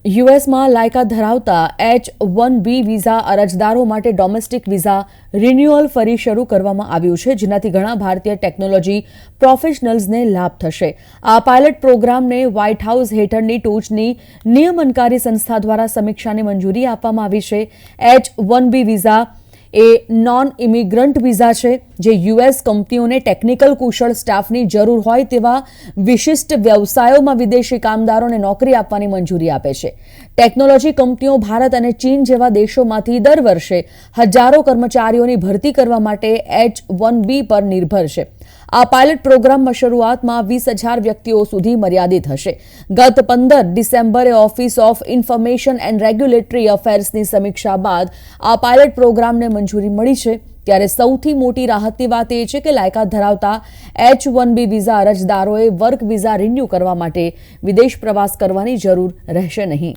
યુએસમાં લાયકાત ધરાવતા H-1B visa અરજદારો માટે ડોમેસ્ટિક વિઝા રિન્યુઅલ ફરી શરૂ કરવામાં આવ્યું છે, જેનાથી ઘણા ભારતીય ટેકનોલોજી પ્રોફેશનલ્સને લાભ થશે. આ પાયલટ પ્રોગ્રામને વ્હાઇટ હાઉસ હેઠળની ટોચની નિયમનકારી સંસ્થા દ્વારા સમીક્ષાની મંજૂરી આપવામાં આવી છે. H-1B વિઝા એ નોન ઇમિગ્રન્ટ વિઝા છે, જે યુએસ કંપનીઓને ટેકનિકલ કુશળ સ્ટાફની જરૂર હોય તેવા વિશિષ્ટ વ્યવસાયોમાં વિદેશી કામદારોને નોકરી આપવાની મંજૂરી આપે છે. ટેકનોલોજી કંપનીઓ ભારત અને ચીન જેવા દેશોમાંથી દર વર્ષે હજારો કર્મચારીઓની ભરતી કરવા માટે H-1B પર નિર્ભર છે. આ પાયલટ પ્રોગ્રામમાં શરૂઆતમાં 20,000 વ્યક્તિઓ સુધી મર્યાદિત હશે. ગત 15 ડિસેમ્બરે office of information and regulatory અફેર્સની સમીક્ષા બાદ આ પાયલટ પ્રોગ્રામને મંજૂરી મળી છે. ત્યારે સૌથી મોટી રાહતની વાત એ છે કે લાયકાત ધરાવતા H-1B વિઝા અરજદારોએ વર્ક વિઝા રિન્યૂ કરવા માટે વિદેશ પ્રવાસ કરવાની જરૂર રહેશે નહીં.